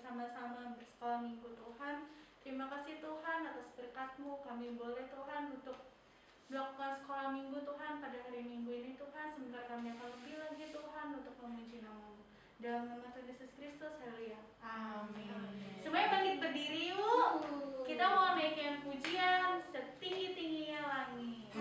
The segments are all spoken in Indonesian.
bersama-sama bersekolah minggu Tuhan. Terima kasih Tuhan atas berkat-Mu. Kami boleh Tuhan untuk melakukan sekolah minggu Tuhan pada hari Minggu ini Tuhan. Sebentar kami akan lebih lagi Tuhan untuk memuji nama-Mu. Dalam nama Tuhan Yesus Kristus, haleluya. Amin. Semuanya bangkit berdiri yuk. Kita mau naikkan pujian setinggi-tingginya langit.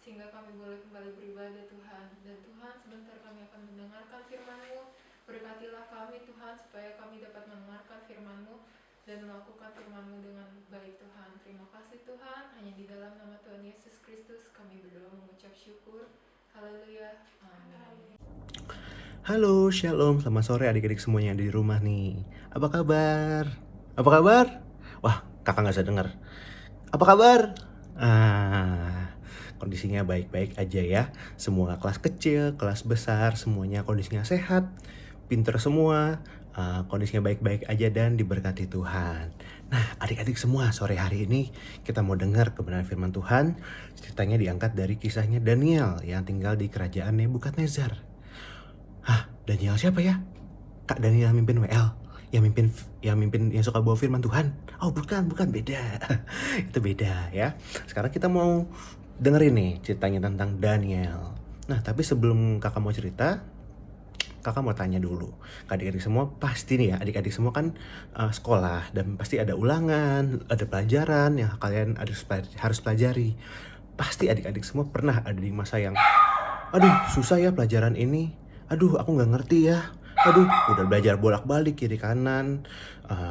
Sehingga kami boleh kembali beribadah Tuhan. Dan Tuhan, sebentar kami akan mendengarkan firman-Mu. Berkatilah kami Tuhan, supaya kami dapat mendengarkan firman-Mu dan melakukan firman-Mu dengan baik Tuhan. Terima kasih Tuhan, hanya di dalam nama Tuhan Yesus Kristus kami berdoa mengucap syukur. Haleluya, amin. Halo, shalom, selamat sore adik-adik semuanya yang ada di rumah nih. Apa kabar? Apa kabar? Wah, kakak nggak bisa dengar. Apa kabar? Kondisinya baik-baik aja ya. Semua kelas kecil, kelas besar, semuanya kondisinya sehat, pinter semua, kondisinya baik-baik aja dan diberkati Tuhan. Nah, adik-adik semua, sore hari ini kita mau dengar kebenaran firman Tuhan. Ceritanya diangkat dari kisahnya Daniel yang tinggal di kerajaan Nebukadnezar. Hah, Daniel siapa ya? Kak Daniel yang mimpin WL? Yang suka bawa firman Tuhan? Oh, bukan, beda. Itu beda ya. Sekarang kita mau dengerin nih ceritanya tentang Daniel. Nah, tapi sebelum kakak mau cerita, kakak mau tanya dulu. Adik-adik semua pasti nih ya, adik-adik semua kan sekolah dan pasti ada ulangan, ada pelajaran yang kalian harus pelajari. Pasti adik-adik semua pernah ada di masa yang, aduh susah ya pelajaran ini, aduh aku nggak ngerti ya, aduh udah belajar bolak-balik kiri kanan,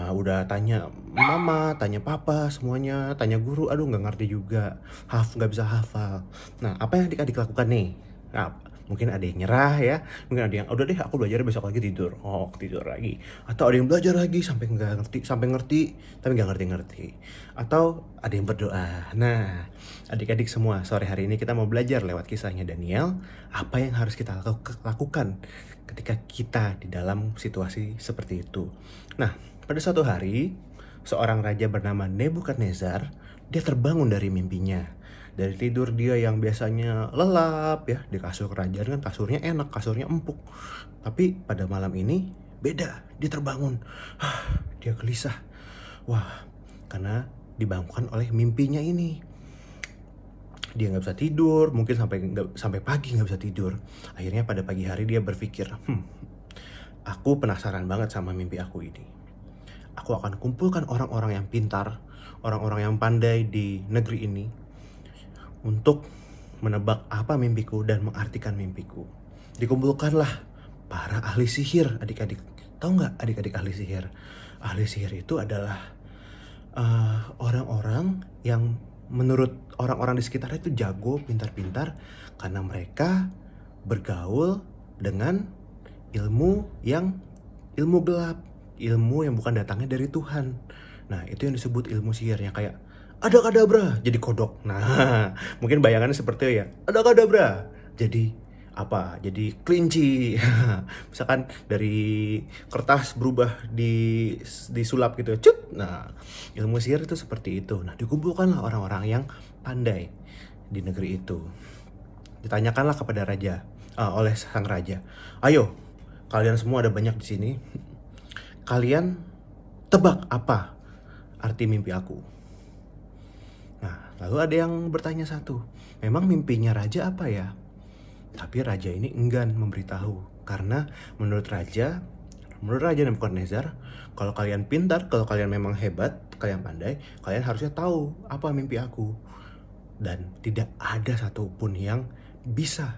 udah tanya mama, tanya papa, semuanya tanya guru, aduh nggak ngerti juga, nggak bisa hafal. Nah, apa yang adik-adik lakukan nih? Nah, mungkin ada yang nyerah ya, mungkin ada yang udah deh aku belajar besok lagi tidur, tidur lagi, atau ada yang belajar lagi sampai ngerti tapi nggak ngerti, atau ada yang berdoa. Nah, adik-adik semua, sore hari ini kita mau belajar lewat kisahnya Daniel, apa yang harus kita lakukan ketika kita di dalam situasi seperti itu. Nah, pada suatu hari, seorang raja bernama Nebukadnezar, dia terbangun dari mimpinya. Dari tidur dia yang biasanya lelap ya, di kasur kerajaan kan kasurnya enak, kasurnya empuk. Tapi pada malam ini beda, dia terbangun. Dia gelisah. Wah, karena dibangunkan oleh mimpinya ini. Dia nggak bisa tidur, mungkin sampai pagi nggak bisa tidur. Akhirnya pada pagi hari dia berpikir, aku penasaran banget sama mimpi aku ini. Aku akan kumpulkan orang-orang yang pintar, orang-orang yang pandai di negeri ini untuk menebak apa mimpiku dan mengartikan mimpiku. Dikumpulkanlah para ahli sihir, adik-adik. Tahu nggak adik-adik ahli sihir? Ahli sihir itu adalah orang-orang yang menurut orang-orang di sekitarnya itu jago, pintar-pintar, karena mereka bergaul dengan ilmu gelap, ilmu yang bukan datangnya dari Tuhan. Nah, itu yang disebut ilmu sihir, yang kayak ada kadabra jadi kodok. Nah, mungkin bayangannya seperti itu ya. Ada kadabra jadi apa? Jadi kelinci. Misalkan dari kertas berubah disulap gitu. Cut. Nah, ilmu sihir itu seperti itu. Nah, dikumpulkanlah orang-orang yang pandai di negeri itu. Ditanyakanlah kepada raja, oleh sang raja. Ayo, kalian semua ada banyak di sini. Kalian tebak apa arti mimpi aku? Nah, lalu ada yang bertanya satu, memang mimpinya raja apa ya? Tapi raja ini enggan memberitahu, karena menurut raja Nebukadnezar, kalau kalian pintar, kalau kalian memang hebat, kalian pandai, kalian harusnya tahu apa mimpi aku. Dan tidak ada satupun yang bisa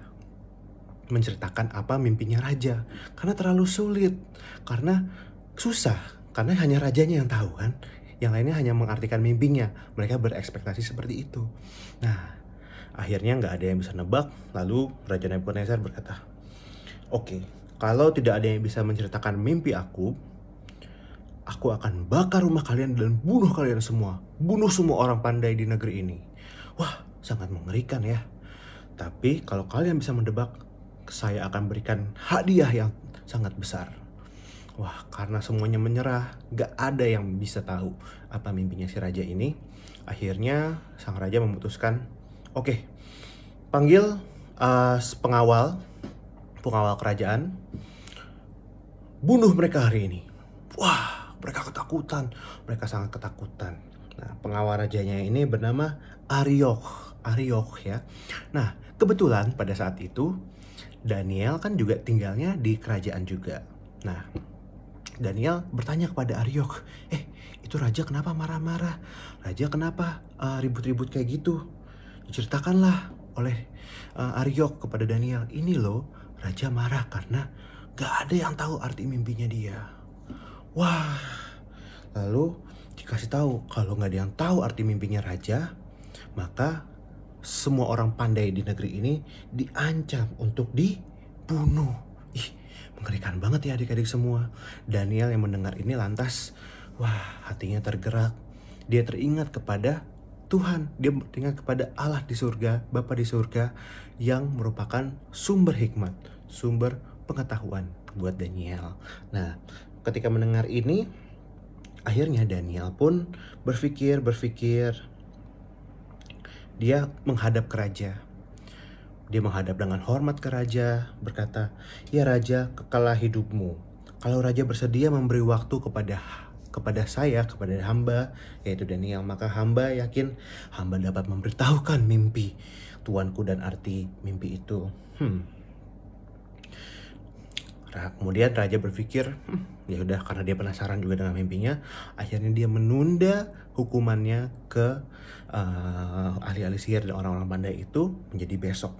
menceritakan apa mimpinya raja, karena terlalu sulit, karena susah, karena hanya rajanya yang tahu kan. Yang lainnya hanya mengartikan mimpinya. Mereka berekspektasi seperti itu. Nah, akhirnya nggak ada yang bisa nebak. Lalu Raja Nebukadnezar berkata, oke, kalau tidak ada yang bisa menceritakan mimpi aku akan bakar rumah kalian dan bunuh kalian semua. Bunuh semua orang pandai di negeri ini. Wah, sangat mengerikan ya. Tapi kalau kalian bisa mendebak, saya akan berikan hadiah yang sangat besar. Wah, karena semuanya menyerah, gak ada yang bisa tahu apa mimpinya si raja ini. Akhirnya sang raja memutuskan, oke, panggil pengawal kerajaan, bunuh mereka hari ini. Wah, mereka sangat ketakutan. Nah, pengawal rajanya ini bernama Ariok ya. Nah, kebetulan pada saat itu Daniel kan juga tinggalnya di kerajaan juga. Nah, Daniel bertanya kepada Ariok, itu raja kenapa marah-marah? Raja kenapa ribut-ribut kayak gitu? Diceritakanlah oleh Ariok kepada Daniel, ini loh raja marah karena gak ada yang tahu arti mimpinya dia. Wah, lalu dikasih tahu kalau gak ada yang tahu arti mimpinya raja, maka semua orang pandai di negeri ini diancam untuk dibunuh. Mengerikan banget ya adik-adik semua. Daniel yang mendengar ini lantas, wah, hatinya tergerak. Dia teringat kepada Tuhan, dia teringat kepada Allah di surga, Bapa di surga, yang merupakan sumber hikmat, sumber pengetahuan buat Daniel. Nah, ketika mendengar ini, akhirnya Daniel pun berpikir, dia menghadap ke raja. Dia menghadap dengan hormat ke raja, berkata, "Ya raja, kekalah hidupmu. Kalau raja bersedia memberi waktu kepada saya, kepada hamba, yaitu Daniel, maka hamba yakin hamba dapat memberitahukan mimpi tuanku dan arti mimpi itu." Kemudian raja berpikir, ya udah, karena dia penasaran juga dengan mimpinya, akhirnya dia menunda hukumannya ke ahli-ahli sihir dan orang-orang pandai itu menjadi besok.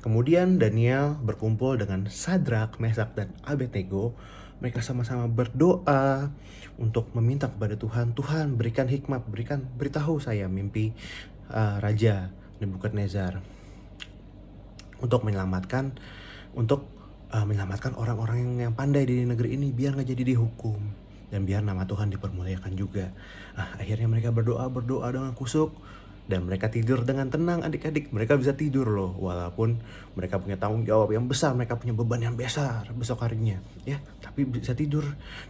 Kemudian Daniel berkumpul dengan Sadrak, Mesak, dan Abednego. Mereka sama-sama berdoa untuk meminta kepada Tuhan, "Tuhan, berikan hikmat, beritahu saya mimpi Raja Nebukadnezar untuk menyelamatkan orang-orang yang pandai di negeri ini, biar gak jadi dihukum dan biar nama Tuhan dipermuliakan juga." Akhirnya mereka berdoa dengan kusuk, dan mereka tidur dengan tenang. Adik-adik, mereka bisa tidur loh, walaupun mereka punya tanggung jawab yang besar, mereka punya beban yang besar besok harinya, ya, tapi bisa tidur.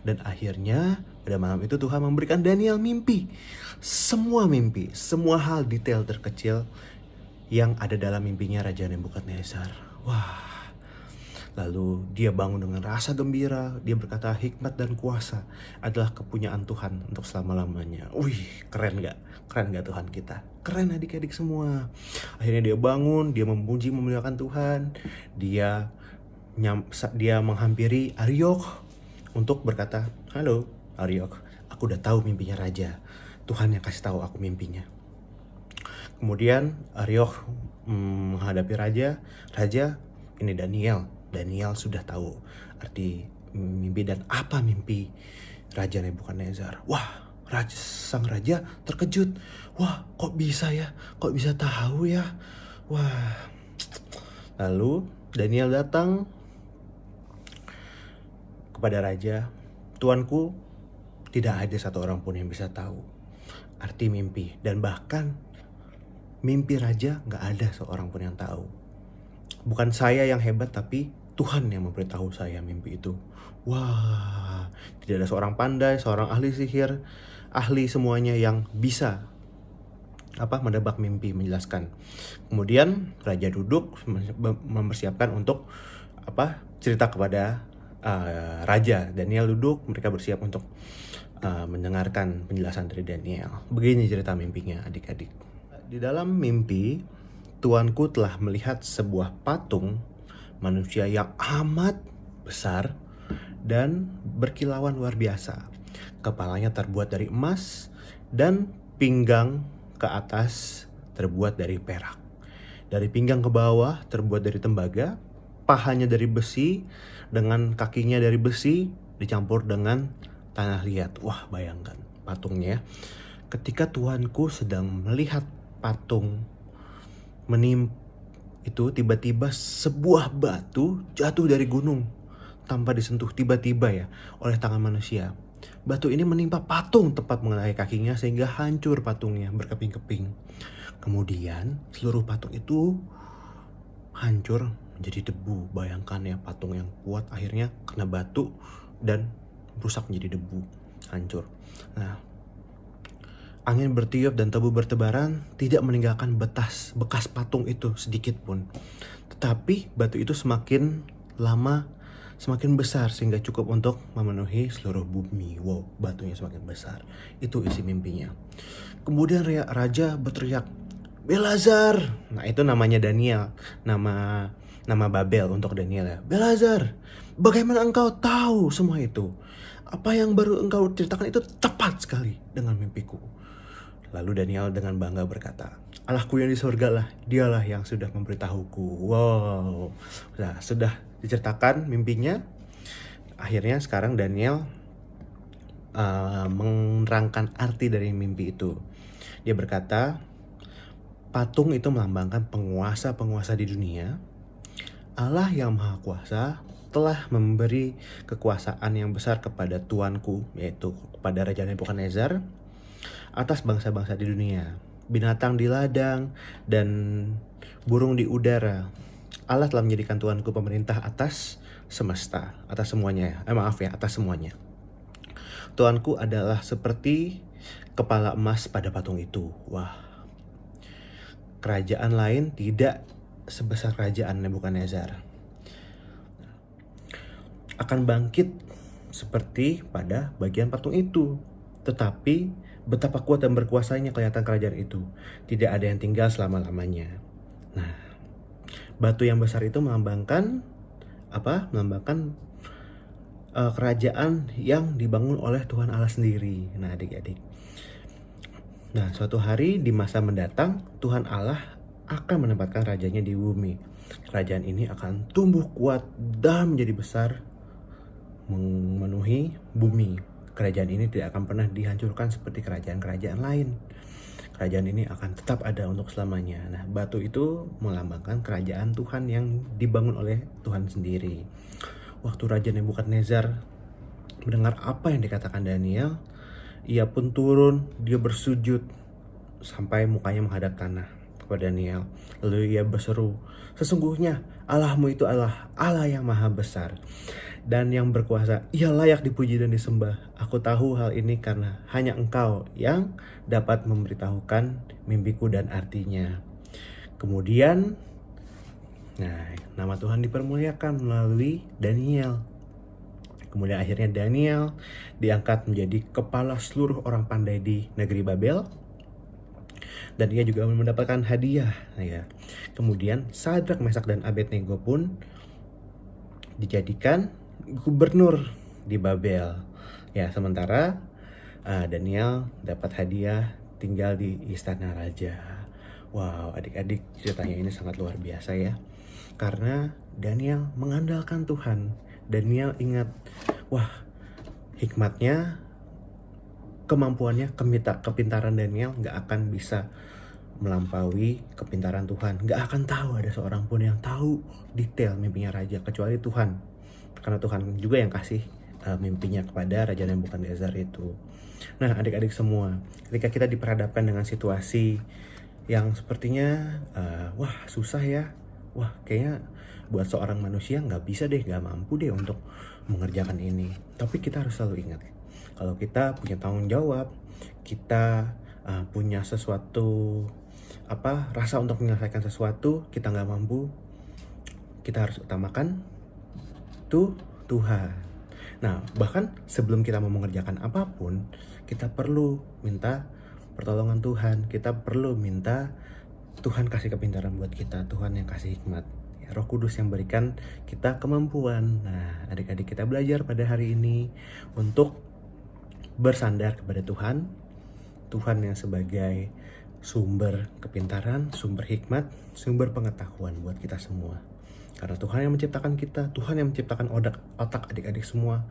Dan akhirnya pada malam itu Tuhan memberikan Daniel mimpi, semua hal detail terkecil yang ada dalam mimpinya Raja Nebukadnezar. Wah, lalu dia bangun dengan rasa gembira. Dia berkata, "Hikmat dan kuasa adalah kepunyaan Tuhan untuk selama-lamanya." Wih, keren gak? Keren gak Tuhan kita? Keren adik-adik semua. Akhirnya dia bangun, dia memuji memuliakan Tuhan. Dia menghampiri Ariok untuk berkata, "Halo Ariok, aku udah tahu mimpinya Raja. Tuhan yang kasih tahu aku mimpinya." Kemudian Ariok menghadapi Raja, "Ini Daniel sudah tahu arti mimpi dan apa mimpi Raja Nebukadnezar." Wah, sang raja terkejut. "Wah, kok bisa ya? Kok bisa tahu ya? Wah." Lalu Daniel datang kepada raja, "Tuanku, tidak ada satu orang pun yang bisa tahu arti mimpi, dan bahkan mimpi raja gak ada seorang pun yang tahu. Bukan saya yang hebat, tapi Tuhan yang memberitahu saya mimpi itu." Wah, tidak ada seorang pandai, seorang ahli sihir, ahli semuanya yang bisa menebak mimpi, menjelaskan. Kemudian raja duduk mempersiapkan untuk cerita kepada raja. Daniel duduk, mereka bersiap untuk mendengarkan penjelasan dari Daniel. Begini cerita mimpinya, adik-adik. Di dalam mimpi, tuanku telah melihat sebuah patung manusia yang amat besar dan berkilauan luar biasa. Kepalanya terbuat dari emas dan pinggang ke atas terbuat dari perak. Dari pinggang ke bawah terbuat dari tembaga, pahanya dari besi, dengan kakinya dari besi dicampur dengan tanah liat. Wah, bayangkan patungnya. Ketika tuanku sedang melihat patung itu, tiba-tiba sebuah batu jatuh dari gunung tanpa disentuh, tiba-tiba ya, oleh tangan manusia. Batu ini menimpa patung tepat mengenai kakinya sehingga hancur patungnya berkeping-keping. Kemudian seluruh patung itu hancur menjadi debu. Bayangkan ya, patung yang kuat akhirnya kena batu dan rusak menjadi debu, hancur. Nah, angin bertiup dan tebu bertebaran, tidak meninggalkan bekas patung itu sedikit pun. Tetapi batu itu semakin lama semakin besar sehingga cukup untuk memenuhi seluruh bumi. Wow, batunya semakin besar. Itu isi mimpinya. Kemudian raja berteriak, "Belazar!" Nah, itu namanya Daniel. Nama Babel untuk Daniel ya. "Belazar, bagaimana engkau tahu semua itu? Apa yang baru engkau ceritakan itu tepat sekali dengan mimpiku." Lalu Daniel dengan bangga berkata, "Allahku yang di surga lah, dialah yang sudah memberitahuku." Wow, nah, sudah diceritakan mimpinya. Akhirnya sekarang Daniel menerangkan arti dari mimpi itu. Dia berkata, patung itu melambangkan penguasa-penguasa di dunia. Allah yang Maha Kuasa telah memberi kekuasaan yang besar kepada tuanku, yaitu kepada Raja Nebukadnezar. atas bangsa-bangsa di dunia, binatang di ladang, dan burung di udara. Allah telah menjadikan Tuhanku pemerintah atas semesta, atas semuanya. Atas semuanya. Tuhanku adalah seperti kepala emas pada patung itu. Wah. Kerajaan lain tidak sebesar kerajaan Nebukadnezar. Akan bangkit seperti pada bagian patung itu. Tetapi betapa kuat dan berkuasanya kelihatan kerajaan itu. Tidak ada yang tinggal selama-lamanya. Nah, batu yang besar itu melambangkan apa? Melambangkan kerajaan yang dibangun oleh Tuhan Allah sendiri. Nah, adik-adik. Nah, suatu hari di masa mendatang, Tuhan Allah akan menempatkan rajanya di bumi. Kerajaan ini akan tumbuh kuat dan menjadi besar, memenuhi bumi. Kerajaan ini tidak akan pernah dihancurkan seperti kerajaan-kerajaan lain. Kerajaan ini akan tetap ada untuk selamanya. Nah, batu itu melambangkan kerajaan Tuhan yang dibangun oleh Tuhan sendiri. Waktu Raja Nebukadnezar mendengar apa yang dikatakan Daniel, ia pun turun, dia bersujud sampai mukanya menghadap tanah kepada Daniel. Lalu ia berseru, "Sesungguhnya Allahmu itu adalah Allah yang maha besar dan yang berkuasa. Ia layak dipuji dan disembah. Aku tahu hal ini karena hanya Engkau yang dapat memberitahukan mimpiku dan artinya." Kemudian, nama Tuhan dipermuliakan melalui Daniel. Kemudian akhirnya Daniel diangkat menjadi kepala seluruh orang pandai di negeri Babel. Dan ia juga mendapatkan hadiah. Ya. Kemudian Sadrak, Mesak, dan Abednego pun dijadikan gubernur di Babel. Ya, sementara Daniel dapat hadiah tinggal di istana raja. Wow, adik-adik, ceritanya ini sangat luar biasa ya. Karena Daniel mengandalkan Tuhan. Daniel ingat, wah, hikmatnya, kemampuannya, kepintaran Daniel gak akan bisa melampaui kepintaran Tuhan. Gak akan tahu ada seorang pun yang tahu detail mimpinya raja kecuali Tuhan. Karena Tuhan juga yang kasih mimpinya kepada Raja Nebukadnezar itu. Nah, adik-adik semua, ketika kita diperhadapkan dengan situasi yang sepertinya wah, susah ya. Wah, kayaknya buat seorang manusia gak bisa deh, gak mampu deh untuk mengerjakan ini. Tapi kita harus selalu ingat, kalau kita punya tanggung jawab, kita punya sesuatu rasa untuk menyelesaikan sesuatu, kita gak mampu, kita harus utamakan Tuhan. Nah, bahkan sebelum kita mau mengerjakan apapun, kita perlu minta pertolongan Tuhan. Kita perlu minta Tuhan kasih kepintaran buat kita, Tuhan yang kasih hikmat, ya, Roh Kudus yang berikan kita kemampuan. Nah, adik-adik, kita belajar pada hari ini untuk bersandar kepada Tuhan, Tuhan yang sebagai sumber kepintaran, sumber hikmat, sumber pengetahuan buat kita semua. Karena Tuhan yang menciptakan kita, Tuhan yang menciptakan otak adik-adik semua.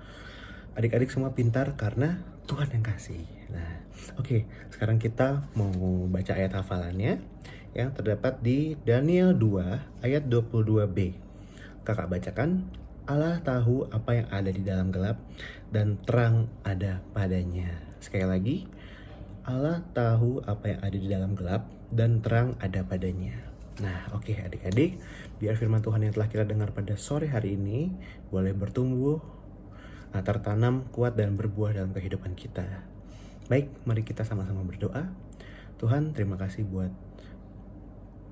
Adik-adik semua pintar karena Tuhan yang kasih. Nah, oke, sekarang kita mau baca ayat hafalannya yang terdapat di Daniel 2 ayat 22b. Kakak bacakan, Allah tahu apa yang ada di dalam gelap dan terang ada padanya. Sekali lagi, Allah tahu apa yang ada di dalam gelap dan terang ada padanya. Nah, oke, adik-adik, biar firman Tuhan yang telah kita dengar pada sore hari ini boleh bertumbuh, tertanam, kuat, dan berbuah dalam kehidupan kita. Baik, mari kita sama-sama berdoa. Tuhan, terima kasih buat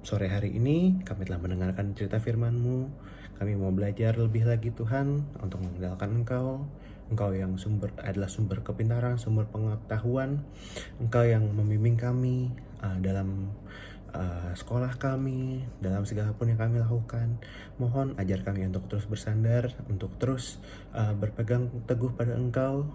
sore hari ini. Kami telah mendengarkan cerita firman-Mu. Kami mau belajar lebih lagi, Tuhan, untuk mengandalkan Engkau. Engkau yang adalah sumber kepintaran, sumber pengetahuan. Engkau yang membimbing kami dalam sekolah kami, dalam segala pun yang kami lakukan. Mohon ajar kami untuk terus bersandar, untuk terus berpegang teguh pada Engkau,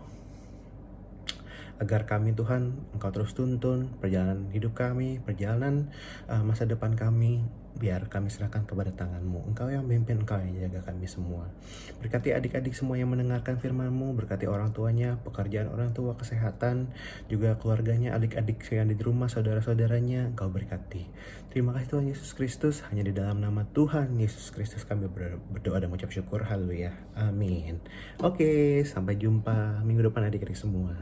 agar kami, Tuhan, Engkau terus tuntun perjalanan hidup kami, perjalanan masa depan kami, biar kami serahkan kepada tangan-Mu. Engkau yang memimpin, Engkau yang jaga kami semua. Berkati adik-adik semua yang mendengarkan firman-Mu, berkati orang tuanya, pekerjaan orang tua, kesehatan, juga keluarganya, adik-adik yang ada di rumah, saudara-saudaranya, Engkau berkati. Terima kasih Tuhan Yesus Kristus, hanya di dalam nama Tuhan Yesus Kristus kami berdoa dan mengucap syukur. Haleluya. Amin. Oke, sampai jumpa minggu depan adik-adik semua.